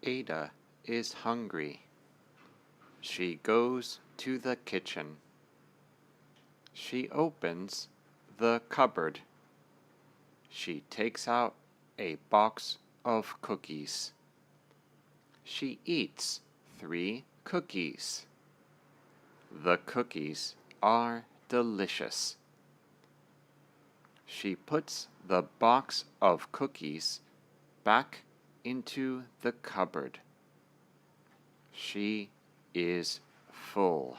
Ada is hungry. She goes to the kitchen. She opens the cupboard. She takes out a box of cookies. She eats 3 cookies. The cookies are delicious. She puts the box of cookies back into the cupboard. She is full.